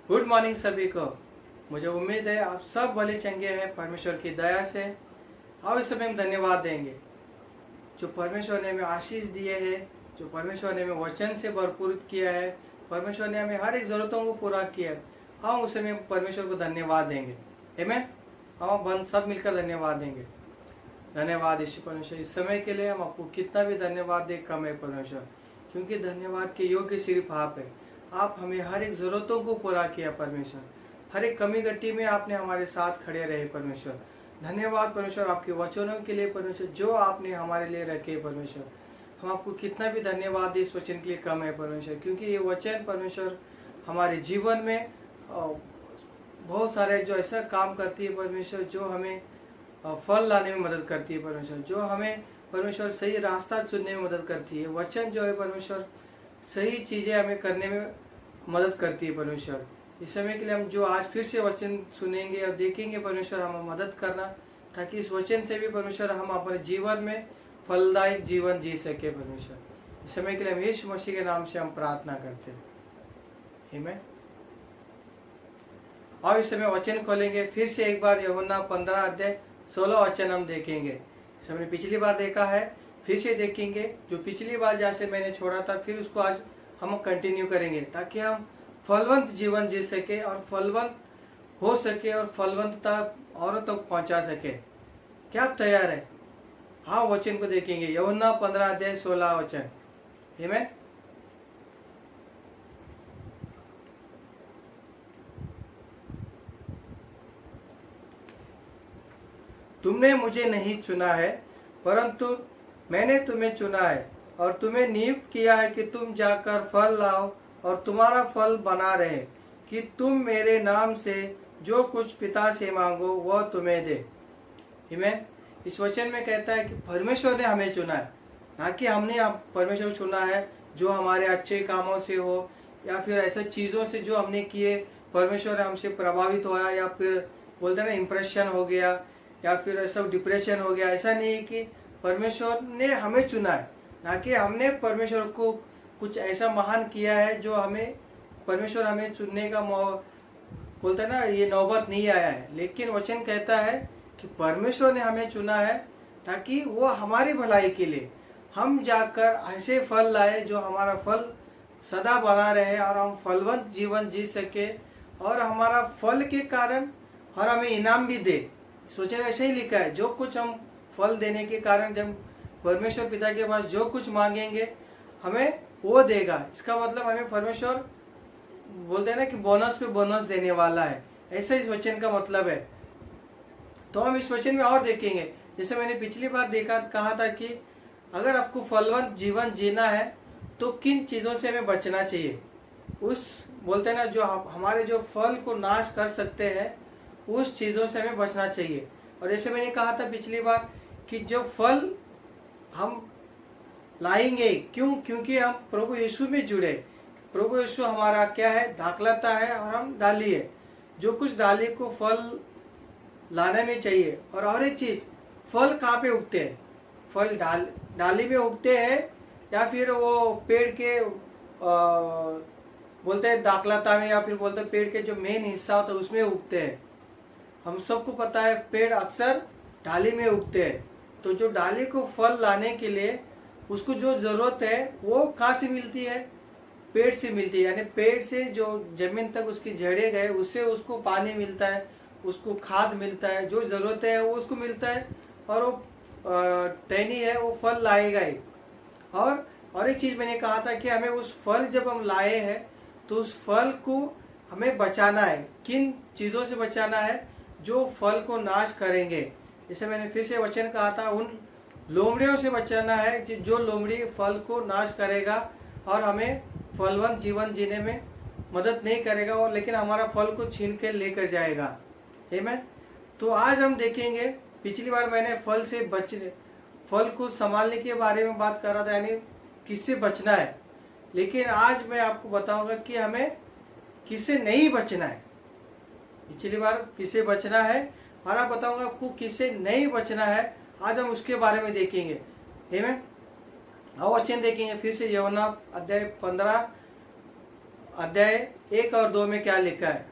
Good morning सभी को। मुझे उम्मीद है आप सब भले चंगे हैं परमेश्वर की दया से। और इस समय हम धन्यवाद देंगे जो परमेश्वर ने हमें आशीष दिए है, जो परमेश्वर ने हमें वचन से भरपूर किया है, परमेश्वर ने हमें हर एक ज़रूरतों को पूरा किया है। हम उस समय परमेश्वर को धन्यवाद देंगे। आमीन। हम सब मिलकर धन्यवाद देंगे। धन्यवाद यीशु परमेश्वर, इस समय के लिए हम आपको कितना भी धन्यवाद दे कम है परमेश्वर, क्योंकि धन्यवाद के योग्य सिर्फ आप है। आप हमें हर एक ज़रूरतों को पूरा किया परमेश्वर, हर एक कमी गट्टी में आपने हमारे साथ खड़े रहे परमेश्वर। धन्यवाद परमेश्वर आपके वचनों के लिए परमेश्वर, जो आपने हमारे लिए रखे परमेश्वर। हम आपको कितना भी धन्यवाद दे इस वचन के लिए कम है परमेश्वर, क्योंकि ये वचन परमेश्वर हमारे जीवन में बहुत सारे जो ऐसा काम करती है परमेश्वर, जो हमें फल लाने में मदद करती है परमेश्वर, जो हमें परमेश्वर सही रास्ता चुनने में मदद करती है। वचन जो है परमेश्वर सही चीज़ें हमें करने में मदद करती है परमेश्वर। इस समय के लिए हम जो आज फिर से वचन सुनेंगे और देखेंगे परमेश्वर, हमें मदद करना, ताकि इस वचन से भी परमेश्वर हम अपने जीवन में फलदायक जीवन जी सके परमेश्वर। इस समय के लिए हम यीशु मसीह के नाम से हम प्रार्थना करते हैं, आमीन। और इस समय वचन खोलेंगे फिर से एक बार यूहन्ना 15 अध्याय 16 वचन हम देखेंगे। इस हमने पिछली बार देखा है, फिर से देखेंगे। जो पिछली बार जैसे मैंने छोड़ा था फिर उसको आज हम कंटिन्यू करेंगे, ताकि हम फलवंत जीवन जी सके और फलवंत हो सके और फलवंतता औरों तक पहुंचा सके। क्या आप तैयार है? हाँ, वचन को देखेंगे। यूहन्ना 15 अध्याय 16 वचन, आमीन। तुमने मुझे नहीं चुना है, परंतु मैंने तुम्हें चुना है और तुम्हें नियुक्त किया है कि तुम जाकर फल लाओ और तुम्हारा फल बना रहे, कि तुम मेरे नाम से जो कुछ पिता से मांगो वह तुम्हें दे। आमीन। इस वचन में कहता है कि परमेश्वर ने हमें चुना है, ना कि हमने परमेश्वर को चुना है जो हमारे अच्छे कामों से हो या फिर ऐसे चीज़ों से जो हमने किए परमेश्वर हमसे प्रभावित होया, या फिर बोलते हैं ना इम्प्रेशन हो गया, या फिर ऐसा डिप्रेशन हो गया। ऐसा नहीं है कि परमेश्वर ने हमें चुना है, ना कि हमने परमेश्वर को कुछ ऐसा महान किया है जो हमें परमेश्वर हमें चुनने का बोलते हैं ना ये नौबत नहीं आया है। लेकिन वचन कहता है कि परमेश्वर ने हमें चुना है ताकि वो हमारी भलाई के लिए हम जाकर ऐसे फल लाए जो हमारा फल सदा बना रहे और हम फलवंत जीवन जी सके, और हमारा फल के कारण और हमें इनाम भी दे। सोचने में ऐसे ही लिखा है, जो कुछ हम फल देने के कारण जब परमेश्वर पिता के पास जो कुछ मांगेंगे हमें वो देगा। इसका मतलब हमें परमेश्वर बोलते हैं ना कि बोनस पे बोनस देने वाला है, ऐसा इस वचन का मतलब है। तो हम इस वचन में और देखेंगे, जैसे मैंने पिछली बार कहा था कि अगर आपको फलवंत जीवन जीना है तो किन चीज़ों से हमें बचना चाहिए। उस बोलते हैं ना जो हमारे जो फल को नाश कर सकते हैं उस चीज़ों से हमें बचना चाहिए। और जैसे मैंने कहा था पिछली बार कि जो फल हम लाएंगे क्योंकि हम प्रभु यीशु में जुड़े। प्रभु यीशु हमारा क्या है? दाखलता है और हम डाली है। जो कुछ डाली को फल लाने में चाहिए। और एक चीज़, फल कहाँ पे उगते हैं? फल डाली में उगते हैं या फिर वो पेड़ के बोलते हैं दाखलता में, या फिर बोलते हैं पेड़ के जो मेन हिस्सा होता है उसमें उगते हैं। हम सबको पता है पेड़ अक्सर डाली में उगते हैं। तो जो डाली को फल लाने के लिए उसको जो ज़रूरत है वो कहाँ से मिलती है? पेड़ से मिलती है। यानी पेड़ से जो जमीन तक उसकी जड़ें गए उससे उसको पानी मिलता है, उसको खाद मिलता है, जो ज़रूरत है वो उसको मिलता है, और वो टहनी है वो फल लाएगा ही। और एक चीज़ मैंने कहा था कि हमें उस फल जब हम लाए हैं तो उस फल को हमें बचाना है। किन चीज़ों से बचाना है? जो फल को नाश करेंगे। जैसे मैंने फिर से वचन कहा था, उन लोमड़ियों से बचाना है जो लोमड़ी फल को नाश करेगा और हमें फलवंत जीवन जीने में मदद नहीं करेगा, और लेकिन हमारा फल को छीन के लेकर जाएगा। आमीन। तो आज हम देखेंगे, पिछली बार मैंने फल को संभालने के बारे में बात कर रहा था, यानी किससे बचना है। लेकिन आज मैं आपको बताऊंगा कि हमें किससे नहीं बचना है। पिछली बार किससे बचना है और आप बताऊंगा आपको किससे नहीं बचना है। आज हम उसके बारे में देखेंगे। आमीन। और वचन देखेंगे फिर से यूहन्ना अध्याय 15 अध्याय 1 और 2 में क्या लिखा है।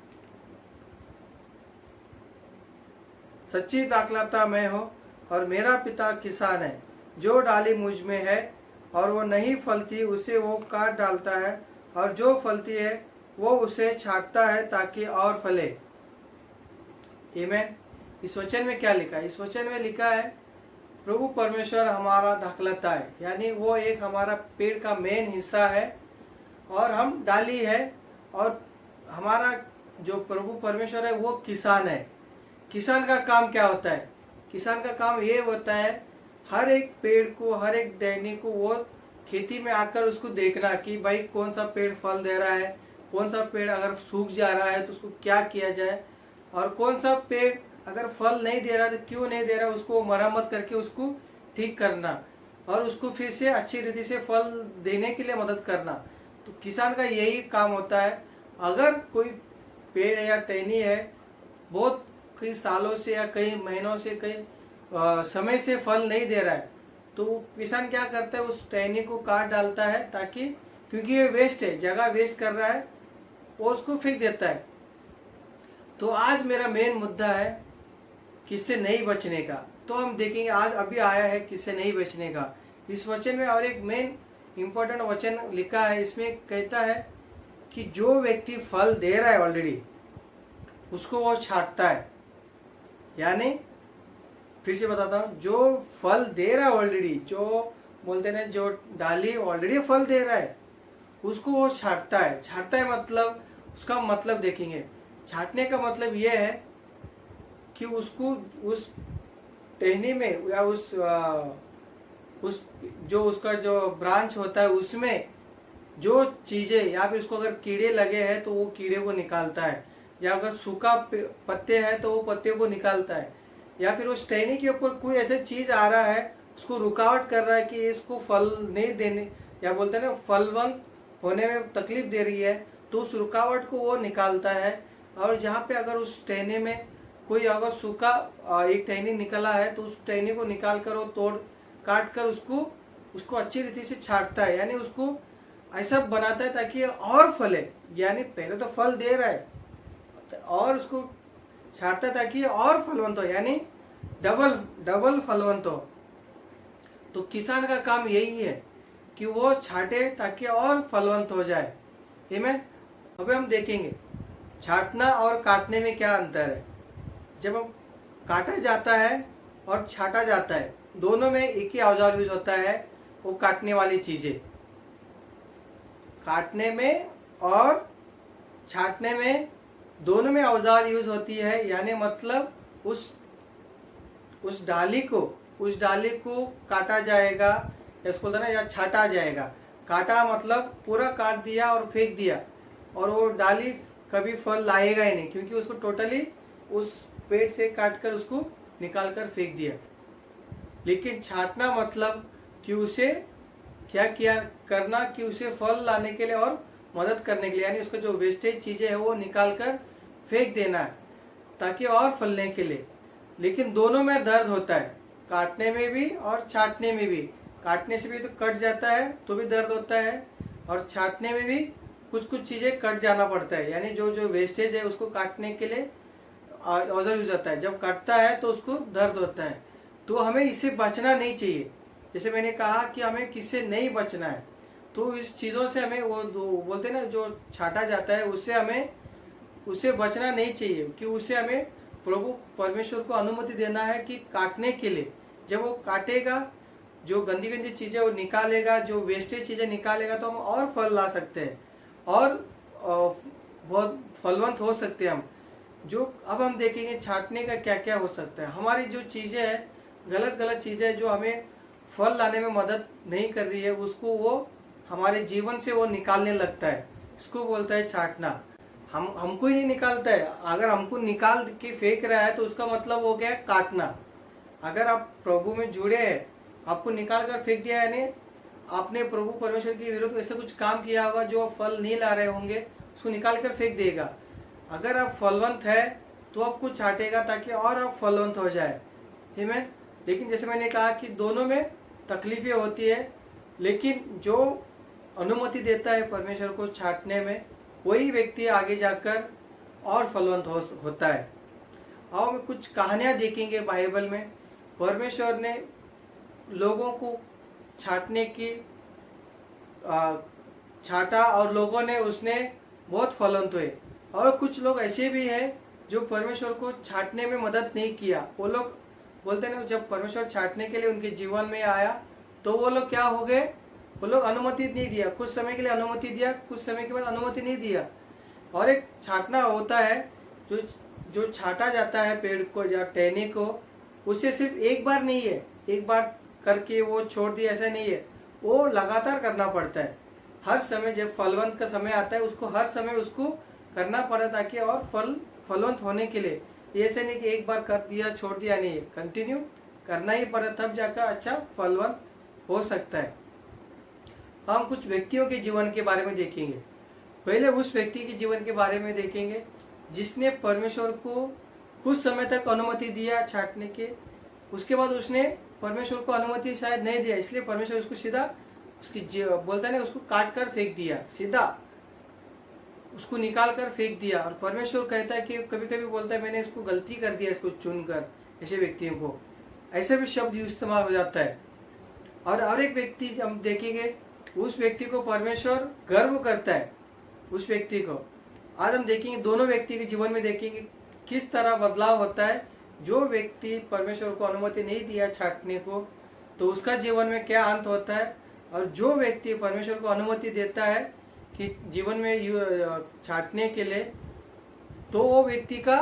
सच्ची दाखलता मैं हूँ और मेरा पिता किसान है। जो डाली मुझ में है और वो नहीं फलती उसे वो काट डालता है, और जो फलती है वो उसे छांटता है ताकि और फले। आमीन। इस वचन में क्या लिखा है? इस वचन में लिखा है प्रभु परमेश्वर हमारा दाखलता है, यानी वो एक हमारा पेड़ का मेन हिस्सा है और हम डाली है। और हमारा जो प्रभु परमेश्वर है वो किसान है। किसान का काम क्या होता है? किसान का काम ये होता है हर एक पेड़ को, हर एक टहनी को वो खेती में आकर उसको देखना कि भाई कौन सा पेड़ फल दे रहा है, कौन सा पेड़ अगर सूख जा रहा है तो उसको क्या किया जाए, और कौन सा पेड़ अगर फल नहीं दे रहा तो क्यों नहीं दे रहा, उसको मरम्मत करके उसको ठीक करना और उसको फिर से अच्छी रीति से फल देने के लिए मदद करना। तो किसान का यही काम होता है। अगर कोई पेड़ या टहनी है बहुत कई सालों से या कई महीनों से कई समय से फल नहीं दे रहा है, तो किसान क्या करता है, उस टहनी को काट डालता है, ताकि क्योंकि ये वेस्ट है, जगह वेस्ट कर रहा है, वो उसको फेंक देता है। तो आज मेरा मेन मुद्दा है किससे नहीं बचने का। तो हम देखेंगे आज अभी आया है किससे नहीं बचने का इस वचन में। और एक मेन इंपॉर्टेंट वचन लिखा है, इसमें कहता है कि जो व्यक्ति फल दे रहा है ऑलरेडी उसको वो छांटता है। यानी फिर से बताता हूँ, जो फल दे रहा है ऑलरेडी, जो बोलते हैं जो डाली ऑलरेडी फल दे रहा है उसको वो छांटता है। छांटता है मतलब उसका मतलब देखेंगे। छांटने का मतलब ये है कि उसको उस टहनी में या उस जो उसका जो ब्रांच होता है उसमें जो चीजें, या फिर उसको अगर कीड़े लगे हैं तो वो कीड़े को निकालता है, या अगर सूखा पत्ते हैं तो वो पत्ते को निकालता है, या फिर उस टहनी के ऊपर कोई ऐसे चीज आ रहा है उसको रुकावट कर रहा है कि इसको फल नहीं देने, या बोलते हैं ना फलवंत होने में तकलीफ दे रही है, तो उस रुकावट को वो निकालता है। और जहाँ पे अगर उस टहनी में कोई अगर सूखा एक टहनी निकला है तो उस टहनी को निकाल कर वो तोड़ काट कर उसको अच्छी रीति से छांटता है, यानी उसको ऐसा बनाता है ताकि और फले। यानी पहले तो फल दे रहा है और उसको छांटता है ताकि और फलवंत हो, यानी डबल फलवंत हो। तो किसान का काम यही है कि वो छांटे ताकि और फलवंत हो जाए। आमीन। अभी हम देखेंगे छांटना और काटने में क्या अंतर है। जब हम काटा जाता है और छांटा जाता है, दोनों में एक ही औजार यूज होता है, वो काटने वाली चीजें। काटने में और छांटने में दोनों में औजार यूज होती है, यानी मतलब उस डाली को काटा जाएगा, इसको बोलते ना, या छाटा जाएगा। काटा मतलब पूरा काट दिया और फेंक दिया, और वो डाली कभी फल लाएगा ही नहीं, क्योंकि उसको टोटली उस पेड़ से काट कर उसको निकाल कर फेंक दिया। लेकिन छांटना मतलब कि उसे क्या किया करना, कि उसे फल लाने के लिए और मदद करने के लिए, यानी उसका जो वेस्टेज चीजें है वो निकाल कर फेंक देना है ताकि और फलने के लिए। लेकिन दोनों में दर्द होता है, काटने में भी और छांटने में भी। काटने से भी तो कट जाता है तो भी दर्द होता है, और छांटने में भी कुछ चीजें कट जाना पड़ता है, यानी जो वेस्टेज है उसको काटने के लिए औजार यूज होता है। जब कटता है तो उसको दर्द होता है। तो हमें इससे बचना नहीं चाहिए। जैसे मैंने कहा कि हमें किससे नहीं बचना है, तो इस चीज़ों से हमें वो बोलते हैं ना, जो छाटा जाता है उससे बचना नहीं चाहिए, कि उससे हमें प्रभु परमेश्वर को अनुमति देना है कि काटने के लिए। जब वो काटेगा, जो गंदी चीज़ें वो निकालेगा, जो वेस्टेज चीज़ें निकालेगा, तो हम और फल ला सकते हैं और बहुत फलवंत हो सकते हैं हम। जो अब हम देखेंगे छांटने का क्या क्या हो सकता है। हमारी जो चीज़ें हैं, गलत चीज़ें जो हमें फल लाने में मदद नहीं कर रही है, उसको वो हमारे जीवन से वो निकालने लगता है। इसको बोलता है छांटना। हमको ही नहीं निकालता है, अगर हमको निकाल के फेंक रहा है तो उसका मतलब हो गया काटना। अगर आप प्रभु में जुड़े हैं, आपको निकाल कर फेंक दिया, यानी आपने प्रभु परमेश्वर के विरुद्ध ऐसा कुछ काम किया होगा जो फल नहीं ला रहे होंगे, उसको निकाल कर फेंक देगा। अगर आप फलवंत है तो आपको छांटेगा ताकि और आप फलवंत हो जाए। आमीन। लेकिन जैसे मैंने कहा कि दोनों में तकलीफें होती है, लेकिन जो अनुमति देता है परमेश्वर को छांटने में, वही व्यक्ति आगे जाकर और फलवंत होता है। और हम कुछ कहानियाँ देखेंगे बाइबल में। परमेश्वर ने लोगों को छांटने की छांटा और लोगों ने उसने बहुत फलवंत हुए। और कुछ लोग ऐसे भी हैं जो परमेश्वर को छांटने में मदद नहीं किया। वो लोग बोलते हैं ना, जब परमेश्वर छांटने के लिए उनके जीवन में आया तो वो लोग क्या हो गए, वो लोग अनुमति नहीं दिया। कुछ समय के लिए अनुमति दिया, कुछ समय के बाद अनुमति नहीं दिया। और एक छांटना होता है, जो छांटा जाता है पेड़ को या टहनी को, उसे सिर्फ एक बार नहीं है, एक बार करके वो छोड़ दिया, ऐसा नहीं है। वो लगातार करना पड़ता है। हर समय जब फलवंत का समय आता है उसको हर समय उसको करना पड़ा, ताकि और फलवंत होने के लिए। ऐसे नहीं कि एक बार कर दिया छोड़ दिया, नहीं है, कंटिन्यू करना ही पड़ा, तब जाकर अच्छा फलवंत हो सकता है। हम कुछ व्यक्तियों के जीवन के बारे में देखेंगे। पहले उस व्यक्ति के जीवन के बारे में देखेंगे जिसने परमेश्वर को कुछ समय तक अनुमति दिया छांटने के। उसके बाद उसने परमेश्वर को अनुमति शायद नहीं दिया, इसलिए परमेश्वर उसको सीधा बोलता है ना, उसको काट कर फेंक दिया, सीधा उसको निकाल कर फेंक दिया। और परमेश्वर कहता है कि कभी कभी बोलता है मैंने इसको गलती कर दिया, इसको चुनकर। ऐसे व्यक्तियों को ऐसे भी शब्द इस्तेमाल हो जाता है। और एक व्यक्ति हम देखेंगे, उस व्यक्ति को परमेश्वर गर्व करता है। उस व्यक्ति को आज हम देखेंगे, दोनों व्यक्ति के जीवन में देखेंगे किस तरह बदलाव होता है। जो व्यक्ति परमेश्वर को अनुमति नहीं दिया छांटने को, तो उसका जीवन में क्या अंत होता है। और जो व्यक्ति परमेश्वर को अनुमति देता है कि जीवन में छांटने के लिए, तो वो व्यक्ति का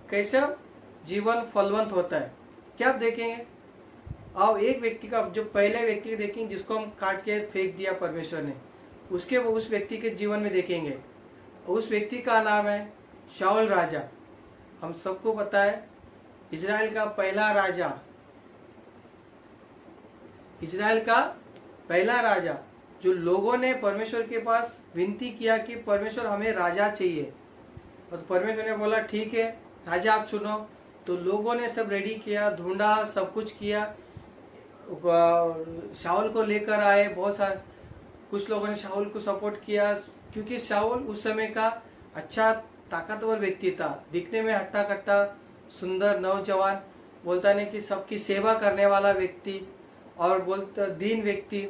कैसा जीवन फलवंत होता है, क्या आप देखेंगे। और एक व्यक्ति का, जो पहले व्यक्ति देखेंगे जिसको हम काट के फेंक दिया परमेश्वर ने, उस व्यक्ति के जीवन में देखेंगे। उस व्यक्ति का नाम है शाऊल राजा। हम सबको पता है, इजराइल का पहला राजा, इजराइल का पहला राजा, जो लोगों ने परमेश्वर के पास विनती किया कि परमेश्वर हमें राजा चाहिए। और परमेश्वर ने बोला ठीक है राजा आप चुनो। तो लोगों ने सब रेडी किया, ढूंढा, सब कुछ किया, शाऊल को लेकर आए। बहुत सारे कुछ लोगों ने शाऊल को सपोर्ट किया, क्योंकि शाऊल उस समय का अच्छा ताकतवर व्यक्ति था, दिखने में हट्टा कट्टा सुंदर नौजवान, बोलता नहीं कि सबकी सेवा करने वाला व्यक्ति, और बोलता दीन व्यक्ति।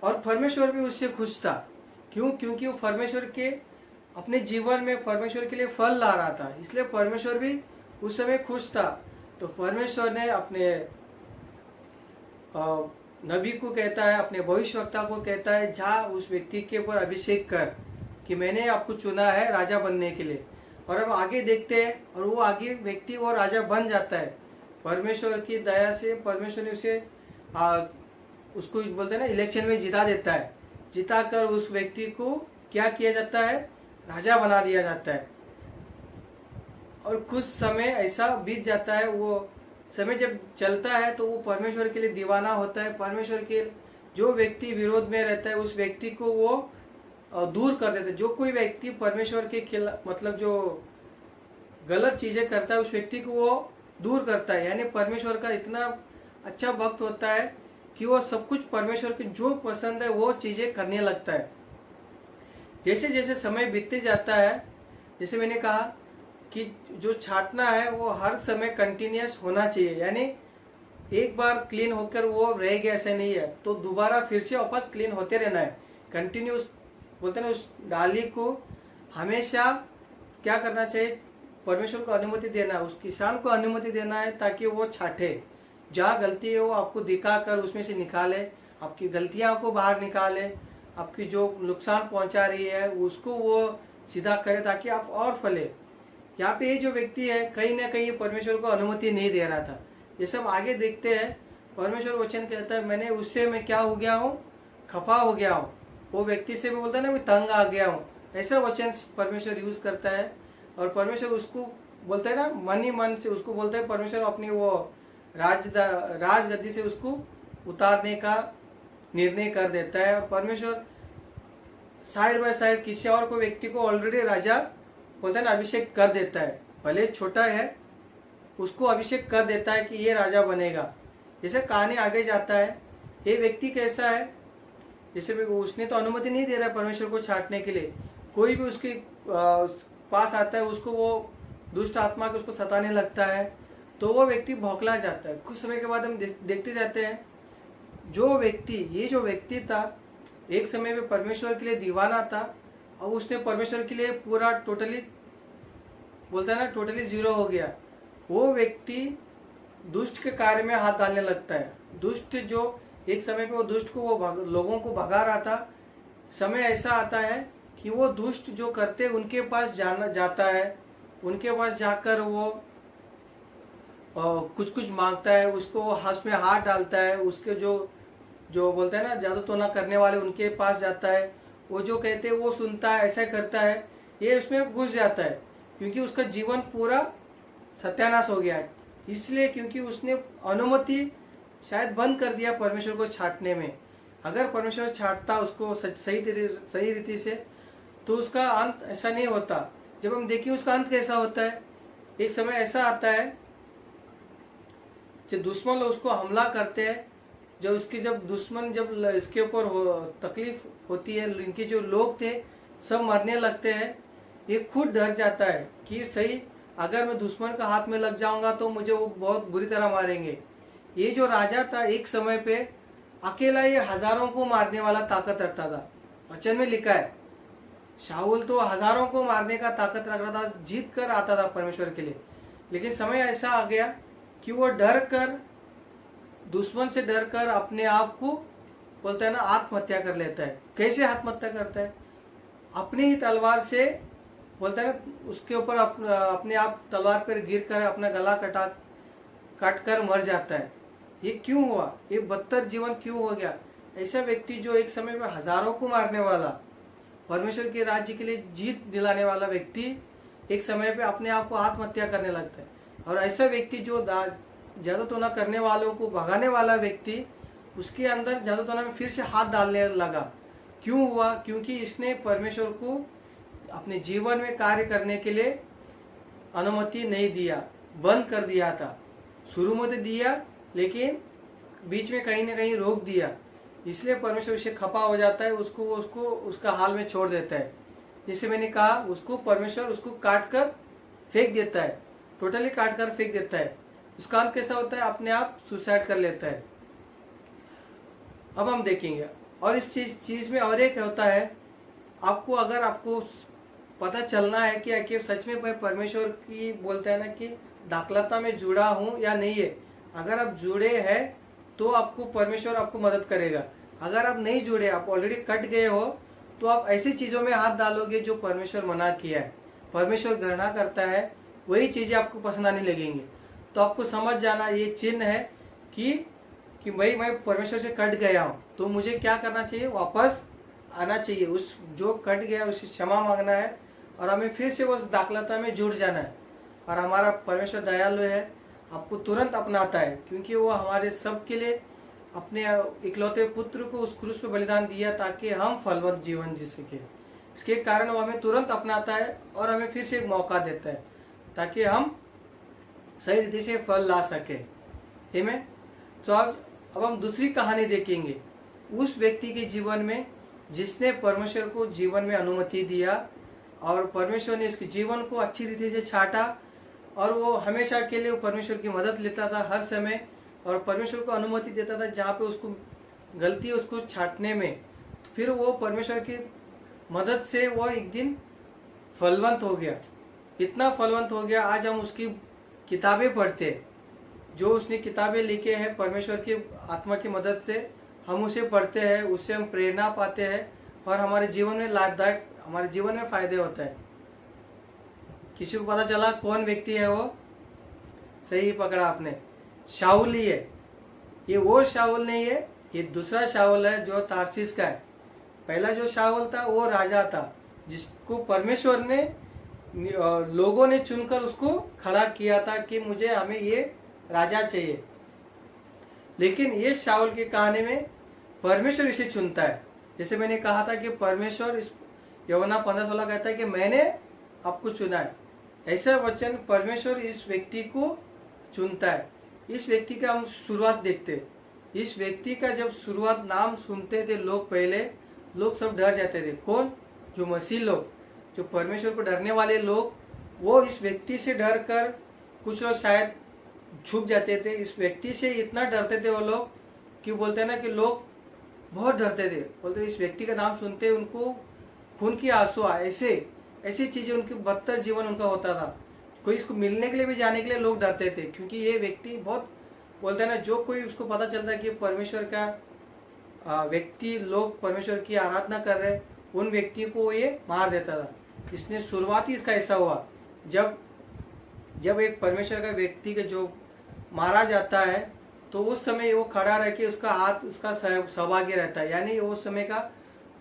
और परमेश्वर भी उससे खुश था। क्यों? क्योंकि वो परमेश्वर के अपने जीवन में परमेश्वर के लिए फल ला रहा था, इसलिए परमेश्वर भी उस समय खुश था। तो परमेश्वर ने अपने नबी को कहता है, अपने भविष्यवक्ता को कहता है, जा उस व्यक्ति के ऊपर अभिषेक कर कि मैंने आपको चुना है राजा बनने के लिए। और अब आगे देखते हैं, और वो आगे व्यक्ति वो राजा बन जाता है। परमेश्वर की दया से परमेश्वर ने उसे उसको बोलते हैं ना, इलेक्शन में जिता देता है। जिता कर उस व्यक्ति को क्या किया जाता है, राजा बना दिया जाता है। और कुछ समय ऐसा बीत जाता है, वो समय जब चलता है तो वो परमेश्वर के लिए दीवाना होता है। परमेश्वर के जो व्यक्ति विरोध में रहता है उस व्यक्ति को वो दूर कर देता है। जो कोई व्यक्ति परमेश्वर के खिलाफ, मतलब जो गलत चीजें करता है, उस व्यक्ति को वो दूर करता है। यानी परमेश्वर का इतना अच्छा भक्त होता है कि वो सब कुछ परमेश्वर की जो पसंद है वो चीजें करने लगता है। जैसे जैसे समय बीतते जाता है, जैसे मैंने कहा कि जो छांटना है वो हर समय कंटिन्यूस होना चाहिए। यानी एक बार क्लीन होकर वो रह गया ऐसा नहीं है, तो दोबारा फिर से वापस क्लीन होते रहना है। कंटिन्यूस बोलते हैं ना, उस डाली को हमेशा क्या करना चाहिए, परमेश्वर को अनुमति देना, उस किसान को अनुमति देना है, ताकि वो छाटे। जहाँ गलती है वो आपको दिखाकर उसमें से निकाले, आपकी गलतियां को बाहर निकाले, आपकी जो नुकसान पहुंचा रही है उसको वो सीधा करे, ताकि आप और फले। यहाँ पे ये जो व्यक्ति है कहीं ना कहीं परमेश्वर को अनुमति नहीं दे रहा था। ये सब आगे देखते हैं। परमेश्वर वचन कहता है, मैंने उससे मैं क्या हो गया हूँ, खफा हो गया हूँ। वो व्यक्ति से मैं बोलता है ना, मैं तंग आ गया हूँ। ऐसा वचन परमेश्वर यूज करता है। और परमेश्वर उसको बोलता है ना, मन ही मन से उसको बोलता है, परमेश्वर अपनी वो राजगद्दी से उसको उतारने का निर्णय कर देता है। और परमेश्वर साइड बाय साइड किसी और को व्यक्ति को ऑलरेडी राजा बोलता है ना अभिषेक कर देता है, भले छोटा है उसको अभिषेक कर देता है कि ये राजा बनेगा। जैसे कहानी आगे जाता है, ये व्यक्ति कैसा है, जैसे उसने तो अनुमति नहीं दे रहा है परमेश्वर को छांटने के लिए। कोई भी उसके पास आता है, उसको वो दुष्ट आत्मा के उसको सताने लगता है, तो वो व्यक्ति भौंकला जाता है। कुछ समय के बाद हम देखते जाते हैं ये जो व्यक्ति था, एक समय में परमेश्वर के लिए दीवाना था, और उसने परमेश्वर के लिए पूरा टोटली बोलता है ना, टोटली जीरो हो गया। वो व्यक्ति दुष्ट के कार्य में हाथ डालने लगता है। दुष्ट जो एक समय पे वो दुष्ट को वो लोगों को भगा रहा था, समय ऐसा आता है कि वो दुष्ट जो करते उनके पास जाता है, उनके पास जाकर वो कुछ कुछ मांगता है, उसको उसमें हाथ डालता है। उसके जो जो बोलते हैं ना जादू टोना करने वाले, उनके पास जाता है, वो जो कहते हैं वो सुनता है, ऐसा करता है, ये उसमें घुस जाता है, क्योंकि उसका जीवन पूरा सत्यानाश हो गया है। इसलिए क्योंकि उसने अनुमति शायद बंद कर दिया परमेश्वर को छांटने में। अगर परमेश्वर छांटता उसको सही रीति से, तो उसका अंत ऐसा नहीं होता। जब हम देखिए उसका अंत कैसा होता है, एक समय ऐसा आता है जब दुश्मन लोग उसको हमला करते हैं, जब दुश्मन जब इसके ऊपर तकलीफ होती है, इनके जो लोग थे सब मरने लगते हैं, ये खुद डर जाता है कि सही अगर मैं दुश्मन का हाथ में लग जाऊंगा तो मुझे वो बहुत बुरी तरह मारेंगे। ये जो राजा था एक समय पे अकेला ये हजारों को मारने वाला ताकत रखता था। वचन में लिखा है शाऊल तो हजारों को मारने का ताकत रख रहा था, जीत कर आता था परमेश्वर के लिए। लेकिन समय ऐसा आ गया कि वो डर कर, दुश्मन से डर कर अपने आप को बोलता है ना आत्महत्या कर लेता है। कैसे आत्महत्या करता है? अपने ही तलवार से बोलता है ना, उसके ऊपर अपने आप तलवार पर गिर कर अपना गला काट कर मर जाता है। ये क्यों हुआ? ये बदतर जीवन क्यों हो गया? ऐसा व्यक्ति जो एक समय में हजारों को मारने वाला, परमेश्वर के राज्य के लिए जीत दिलाने वाला व्यक्ति एक समय पे अपने आप को आत्महत्या करने लगता है। और ऐसा व्यक्ति जो जादू टोना करने वालों को भगाने वाला व्यक्ति, उसके अंदर जादू टोना में फिर से हाथ डालने लगा। क्यों हुआ? क्योंकि इसने परमेश्वर को अपने जीवन में कार्य करने के लिए अनुमति नहीं दिया, बंद कर दिया था। शुरू में तो दिया, लेकिन बीच में कहीं ना कहीं रोक दिया। इसलिए परमेश्वर उसे खपा हो जाता है, उसको उसका हाल में छोड़ देता है। जैसे मैंने कहा, उसको परमेश्वर उसको काट कर फेंक देता है, टोटली काट कर फेंक देता है। उसका अंत कैसा होता है? अपने आप सुसाइड कर लेता है। अब हम देखेंगे, और इस चीज में और एक होता है, अगर आपको पता चलना है कि सच में मैं परमेश्वर की बोलते हैं ना कि दाखलता में जुड़ा हूँ या नहीं है। अगर आप जुड़े हैं तो आपको परमेश्वर आपको मदद करेगा। अगर आप नहीं जुड़े, आप ऑलरेडी कट गए हो, तो आप ऐसी चीज़ों में हाथ डालोगे जो परमेश्वर मना किया है, परमेश्वर घृणा करता है, वही चीज़ें आपको पसंद आने लगेंगी। तो आपको समझ जाना ये चिन्ह है कि भाई मैं परमेश्वर से कट गया हूँ, तो मुझे क्या करना चाहिए? वापस आना चाहिए, उस जो कट गया उससे क्षमा मांगना है, और हमें फिर से उस दाखलता में जुड़ जाना है। और हमारा परमेश्वर दयालु है, आपको तुरंत अपनाता है, क्योंकि वो हमारे सब के लिए अपने इकलौते पुत्र को उस क्रूस पे बलिदान दिया ताकि हम फलवंत जीवन जी सके। इसके कारण वो हमें तुरंत अपनाता है और हमें फिर से एक मौका देता है ताकि हम सही रीति से फल ला सके। आमीन। तो अब हम दूसरी कहानी देखेंगे, उस व्यक्ति के जीवन में जिसने परमेश्वर को जीवन में अनुमति दिया, और परमेश्वर ने उसके जीवन को अच्छी रीति से छाटा, और वो हमेशा के लिए परमेश्वर की मदद लेता था हर समय, और परमेश्वर को अनुमति देता था जहाँ पे उसको गलती उसको छाटने में। फिर वो परमेश्वर की मदद से वो एक दिन फलवंत हो गया, इतना फलवंत हो गया। आज हम उसकी किताबें पढ़ते, जो उसने किताबें लिखे हैं परमेश्वर की आत्मा की मदद से, हम उसे पढ़ते हैं, उससे हम प्रेरणा पाते हैं, और हमारे जीवन में लाभदायक, हमारे जीवन में फायदे होता है। किसी को पता चला कौन व्यक्ति है वो? सही पकड़ा आपने, शाऊल ही है। ये वो शाऊल नहीं है, ये दूसरा शाऊल है जो तारसीस का है। पहला जो शाऊल था वो राजा था, जिसको परमेश्वर ने लोगों ने चुनकर उसको खड़ा किया था कि हमें ये राजा चाहिए। लेकिन ये शाऊल की कहानी में परमेश्वर इसे चुनता है। जैसे मैंने कहा था कि परमेश्वर इस यूहन्ना 15:16 कहता है कि मैंने आपको चुना है। ऐसा वचन परमेश्वर इस व्यक्ति को चुनता है। इस व्यक्ति का हम शुरुआत देखते, इस व्यक्ति का जब शुरुआत नाम सुनते थे लोग, पहले लोग सब डर जाते थे। कौन? जो मसीह लोग। जो परमेश्वर को डरने वाले लोग, वो इस व्यक्ति से डर कर, कुछ लोग शायद छुप जाते थे। इस व्यक्ति से इतना डरते थे वो लोग कि बोलते हैं ना कि लोग बहुत डरते थे। बोलते इस व्यक्ति का नाम सुनते उनको खून की आंसू आए, ऐसी चीज़ें, उनकी बदतर जीवन उनका होता था। कोई इसको मिलने के लिए भी, जाने के लिए लोग डरते थे, क्योंकि ये व्यक्ति बहुत, बोलते हैं ना, जो कोई उसको पता चलता है कि परमेश्वर का व्यक्ति, लोग परमेश्वर की आराधना कर रहे, उन व्यक्तियों को ये मार देता था। इसने शुरुआती इसका ऐसा हुआ, जब एक परमेश्वर का व्यक्ति का जो मारा जाता है, तो उस समय वो खड़ा रह के उसका हाथ उसका सौभाग्य रहता है, यानी वो उस समय का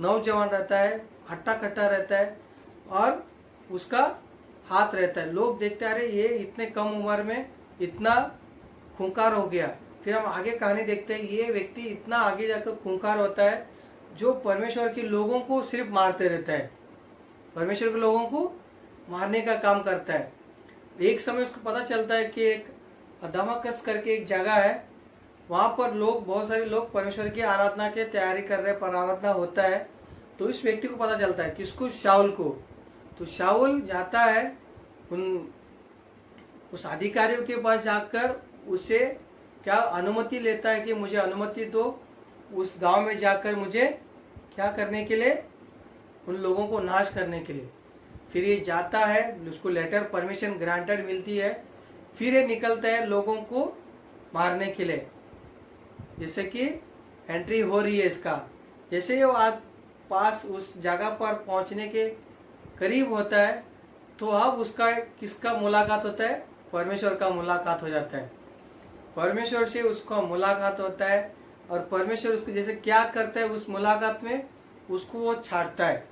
नौजवान रहता है, हट्टा कट्टा रहता है और उसका हाथ रहता है। लोग देखते आ रहे ये इतने कम उम्र में इतना खूंखार हो गया। फिर हम आगे कहानी देखते हैं, ये व्यक्ति इतना आगे जाकर खूंखार होता है जो परमेश्वर के लोगों को सिर्फ मारते रहता है, परमेश्वर के लोगों को मारने का काम करता है। एक समय उसको पता चलता है कि एक दमाकस करके एक जगह है, वहाँ पर लोग, बहुत सारे लोग परमेश्वर की आराधना की तैयारी कर रहे हैं, पर आराधना होता है। तो इस व्यक्ति को पता चलता है, किसको, शाऊल को। तो शाऊल जाता है उस अधिकारियों के पास, जाकर उसे क्या अनुमति लेता है कि मुझे अनुमति दो उस गांव में जाकर मुझे क्या करने के लिए, उन लोगों को नाश करने के लिए। फिर ये जाता है, उसको लेटर परमिशन ग्रांटेड मिलती है। फिर ये निकलता है लोगों को मारने के लिए। जैसे कि एंट्री हो रही है इसका, जैसे ये पास उस जगह पर पहुंचने के करीब होता है, तो अब उसका किसका मुलाकात होता है, परमेश्वर का मुलाकात हो जाता है। परमेश्वर से उसका मुलाकात होता है और परमेश्वर उसको जैसे क्या करता है उस मुलाकात में, उसको वो छांटता है।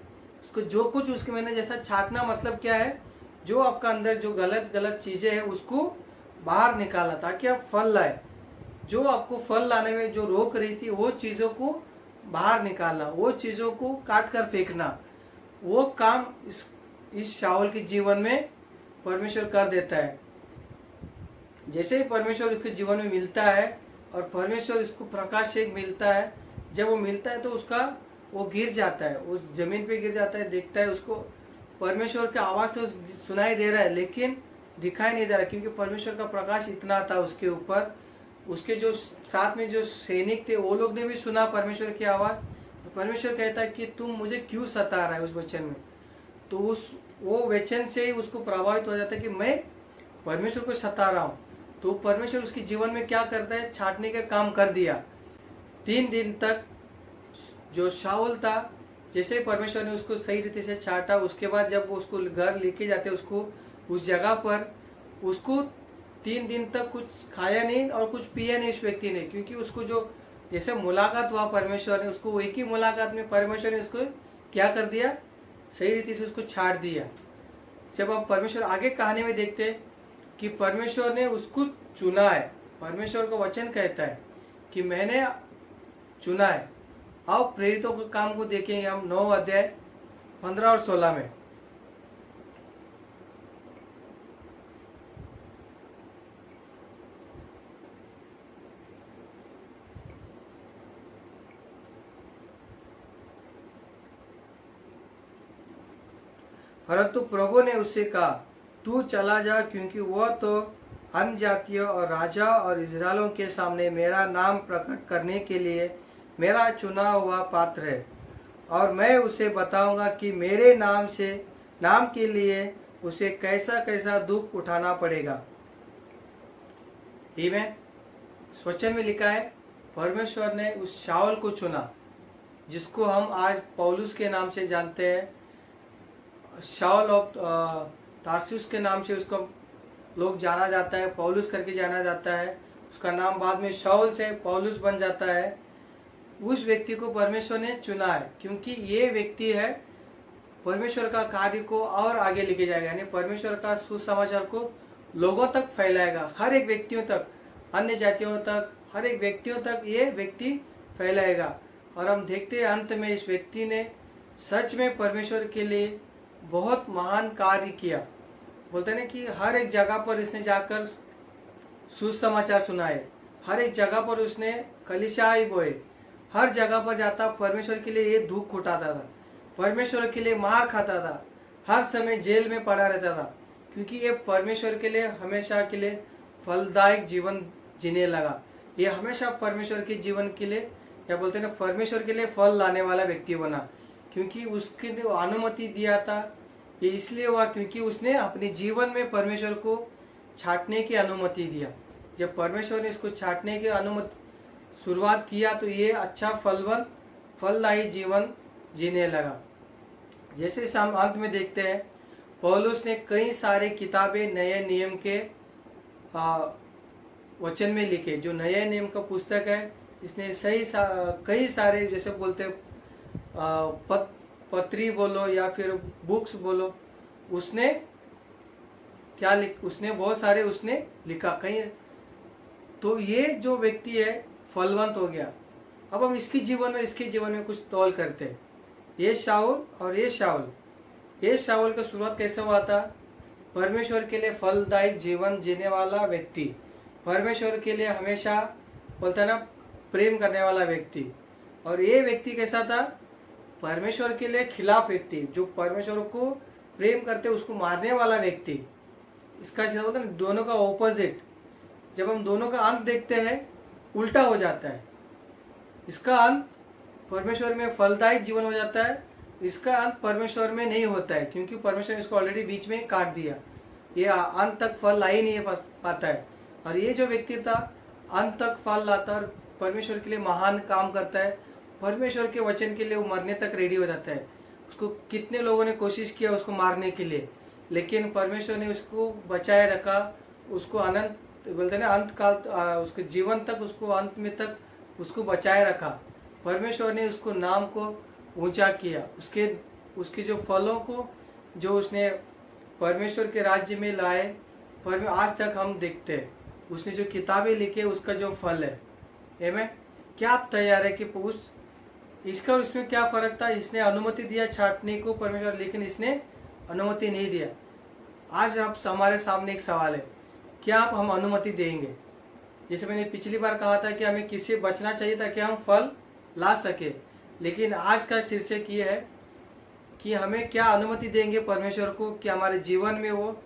उसको जो कुछ उसके, मैंने जैसा छांटना मतलब क्या है, जो आपका अंदर जो गलत गलत चीज़ें हैं उसको बाहर निकाला, ताकि आप फल लाए। जो आपको फल लाने में जो रोक रही थी, वो चीज़ों को बाहर निकालना, वो चीज़ों को काट कर फेंकना, वो काम इस शाऊल के जीवन में परमेश्वर कर देता है। जैसे ही परमेश्वर उसके जीवन में मिलता है और परमेश्वर इसको प्रकाश से मिलता है, जब वो मिलता है तो उसका वो गिर जाता है, उस जमीन पे गिर जाता है। देखता है उसको परमेश्वर की आवाज़ तो सुनाई दे रहा है, लेकिन दिखाई नहीं दे रहा, क्योंकि परमेश्वर का प्रकाश इतना था उसके ऊपर। उसके जो साथ में जो सैनिक थे, वो लोग ने भी सुना परमेश्वर की आवाज़। परमेश्वर कहता है कि तुम मुझे क्यों सता रहा है, उस वचन में। तो वो वचन से ही उसको प्रभावित हो जाता है कि मैं परमेश्वर को सता रहा हूँ। तो परमेश्वर उसके जीवन में क्या करता है, छांटने का काम कर दिया। 3 दिन तक जो शाऊल था, जैसे परमेश्वर ने उसको सही रीति से छांटा, उसके बाद जब वो उसको घर लेके जाते उसको उस जगह पर, उसको 3 दिन तक कुछ खाया नहीं और कुछ पिया नहीं उस व्यक्ति ने, क्योंकि उसको जो जैसे मुलाकात हुआ परमेश्वर ने, उसको एक ही मुलाकात में परमेश्वर ने उसको क्या कर दिया, सही रीति से उसको छाट दिया। जब आप परमेश्वर आगे कहानी में देखते हैं कि परमेश्वर ने उसको चुना है, परमेश्वर का वचन कहता है कि मैंने चुना है। आओ प्रेरितों के काम को देखेंगे हम 9 अध्याय 15 और 16 में। परंतु प्रभु ने उससे कहा, तू चला जा, क्योंकि वह तो अन्य जातियों और राजा और इजरायलों के सामने मेरा नाम प्रकट करने के लिए मेरा चुना हुआ पात्र है, और मैं उसे बताऊंगा कि मेरे नाम के लिए उसे कैसा कैसा दुख उठाना पड़ेगा। आमीन। वचन में लिखा है परमेश्वर ने उस शाऊल को चुना, जिसको हम आज पौलुस के नाम से जानते हैं। शाऊल ऑफ तारसुस के नाम से उसको लोग जाना जाता है, पौलुस करके जाना जाता है। उसका नाम बाद में शाऊल से पौलुस बन जाता है। उस व्यक्ति को परमेश्वर ने चुना है, क्योंकि ये व्यक्ति है परमेश्वर का कार्य को और आगे लेके जाएगा, यानी परमेश्वर का सुसमाचार को लोगों तक फैलाएगा, हर एक व्यक्तियों तक, अन्य जातियों तक, हर एक व्यक्तियों तक ये व्यक्ति फैलाएगा। और हम देखते हैं अंत में इस व्यक्ति ने सच में परमेश्वर के लिए बहुत महान कार्य किया। बोलते हैं ना कि हर एक जगह पर इसने जाकर सुसमाचार सुनाए, हर एक जगह पर उसने कलीसियाएं बोए, हर जगह पर जाता परमेश्वर के लिए ये दुख उठाता था, परमेश्वर के लिए मार खाता था, हर समय जेल में पड़ा रहता था, क्योंकि ये परमेश्वर के लिए हमेशा के लिए फलदायक जीवन जीने लगा। ये हमेशा परमेश्वर के जीवन के लिए, क्या बोलते हैं ना, परमेश्वर के लिए फल लाने वाला व्यक्ति बना, क्योंकि उसके लिए अनुमति दिया था। ये इसलिए हुआ क्योंकि उसने अपने जीवन में परमेश्वर को छांटने की अनुमति दिया। जब परमेश्वर ने इसको छांटने की अनुमति शुरुआत किया तो ये अच्छा फलदायी जीवन जीने लगा। जैसे हम अंत में देखते हैं, पौलुस ने कई सारे किताबें नए नियम के वचन में लिखे। जो नए नियम का पुस्तक है, इसने कई सारे, जैसे बोलते हैं पत्री बोलो या फिर बुक्स बोलो, उसने उसने बहुत सारे उसने लिखा कहीं। तो ये जो व्यक्ति है फलवंत हो गया। अब हम इसके जीवन में कुछ तौल करते हैं। ये शाऊल का शुरुआत कैसे हुआ था? परमेश्वर के लिए फलदायक जीवन जीने वाला व्यक्ति, परमेश्वर के लिए हमेशा बोलता है ना प्रेम करने वाला व्यक्ति। और ये व्यक्ति कैसा था? परमेश्वर के लिए खिलाफ व्यक्ति, जो परमेश्वर को प्रेम करते उसको मारने वाला व्यक्ति। इसका बोलते हैं दोनों का ऑपोजिट। जब हम दोनों का अंत देखते हैं, उल्टा हो जाता है। इसका अंत परमेश्वर में फलदायक जीवन हो जाता है, इसका अंत परमेश्वर में नहीं होता है, क्योंकि परमेश्वर ने इसको ऑलरेडी बीच में काट दिया। ये अंत तक फल ला ही नहीं पाता है। और ये जो व्यक्ति था अंत तक फल लाता और परमेश्वर के लिए महान काम करता है, परमेश्वर के वचन के लिए वो मरने तक रेडी हो जाता है। उसको कितने लोगों ने कोशिश किया उसको मारने के लिए, लेकिन परमेश्वर ने उसको बचाए रखा। उसको अनंत बोलते ना अंत काल, उसके जीवन तक, उसको अंत में तक उसको बचाए रखा। परमेश्वर ने उसको नाम को ऊंचा किया। उसके जो फलों को जो उसने परमेश्वर के राज्य में लाए, पर आज तक हम देखते हैं। उसने जो किताबें लिखे उसका जो फल है में क्या आप तैयार है कि इसका और इसमें क्या फर्क था? इसने अनुमति दिया छांटने को परमेश्वर, लेकिन इसने अनुमति नहीं दिया। आज आप हमारे सामने एक सवाल है, क्या आप हम अनुमति देंगे? जैसे मैंने पिछली बार कहा था कि हमें किससे बचना चाहिए ताकि हम फल ला सके, लेकिन आज का शीर्षक ये है कि हमें क्या अनुमति देंगे परमेश्वर को कि हमारे जीवन में वो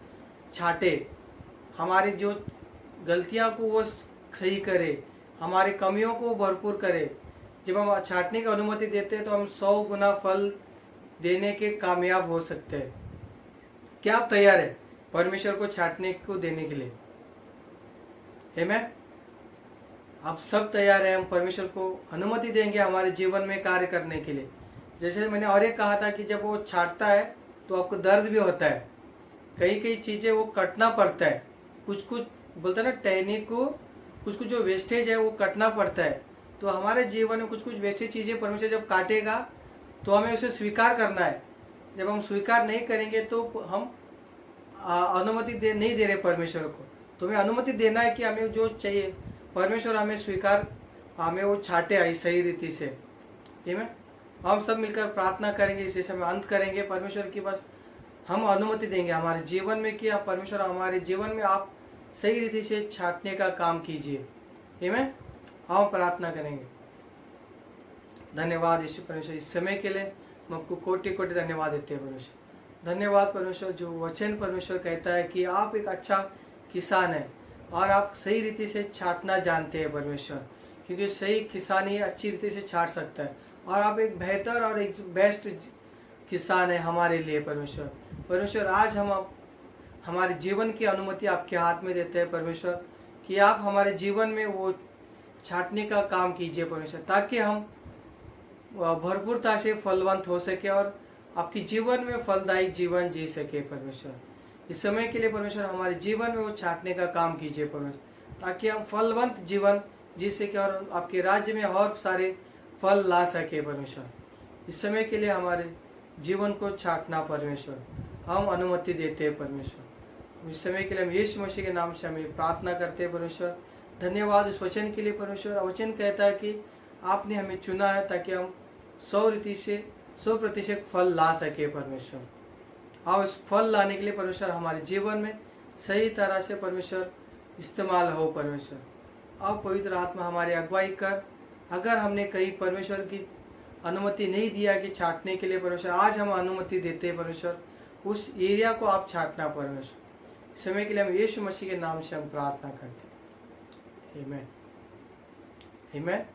छाटे, हमारी जो गलतियां को वो सही करे, हमारी कमियों को भरपूर करे। जब हम छाटने की अनुमति देते हैं तो हम 100 गुना फल देने के कामयाब हो सकते हैं। क्या आप तैयार है परमेश्वर को छाटने को देने के लिए? है मैं आप सब तैयार हैं? हम परमेश्वर को अनुमति देंगे हमारे जीवन में कार्य करने के लिए। जैसे मैंने और एक कहा था कि जब वो छाटता है तो आपको दर्द भी होता है, कई चीज़ें वो कटना पड़ता है, कुछ बोलते हैं ना टहनी को, कुछ जो वेस्टेज है वो कटना पड़ता है। तो हमारे जीवन में कुछ वेस्टेज चीज़ें परमेश्वर जब काटेगा तो हमें उसे स्वीकार करना है। जब हम स्वीकार नहीं करेंगे तो हम अनुमति नहीं दे रहे परमेश्वर को। तो हमें अनुमति देना है कि हमें जो चाहिए परमेश्वर हमें वो छाटे सही रीति से। ठीक है, हम सब मिलकर प्रार्थना करेंगे, इस समय अंत करेंगे। परमेश्वर की बस हम अनुमति देंगे हमारे जीवन में कि आप परमेश्वर हमारे जीवन में आप सही रीति से छाटने का काम कीजिए। आमीन। हम प्रार्थना करेंगे। धन्यवाद यीशु परमेश्वर, इस समय के लिए हम आपको कोटि कोटि धन्यवाद देते हैं परमेश्वर। धन्यवाद परमेश्वर, जो वचन परमेश्वर कहता है कि आप एक अच्छा किसान है और आप सही रीति से छाटना जानते हैं परमेश्वर, क्योंकि सही किसान ही अच्छी रीति से छाट सकता है। और आप एक बेहतर और एक बेस्ट किसान है हमारे लिए परमेश्वर। परमेश्वर आज हम हमारे जीवन की अनुमति आपके हाथ में देते हैं परमेश्वर, कि आप हमारे जीवन में वो छाटने का काम कीजिए परमेश्वर, ताकि हम भरपूरता से फलवंत हो सके और आपके जीवन में फलदायी जीवन जी सके परमेश्वर। इस समय के लिए परमेश्वर हमारे जीवन में वो छाटने का काम कीजिए परमेश्वर, ताकि हम फलवंत जीवन जी सके और आपके राज्य में और सारे फल ला सके परमेश्वर। इस समय के लिए हमारे जीवन को छाटना परमेश्वर हम अनुमति देते हैं परमेश्वर। इस समय के लिए हम यीशु मसीह के नाम से हमें प्रार्थना करते हैं परमेश्वर। धन्यवाद इस वचन के लिए परमेश्वर। वचन कहता है कि आपने हमें चुना है ताकि हम 100% फल ला सके परमेश्वर। और इस फल लाने के लिए परमेश्वर हमारे जीवन में सही तरह से परमेश्वर इस्तेमाल हो परमेश्वर। अब पवित्र आत्मा हमारी अगुवाई कर, अगर हमने कहीं परमेश्वर की अनुमति नहीं दिया कि छाटने के लिए परमेश्वर, आज हम अनुमति देते हैं परमेश्वर। उस एरिया को आप छांटना परमेश्वर। इस समय के लिए हम यीशु मसीह के नाम से हम प्रार्थना करते हैं। आमीन। आमीन।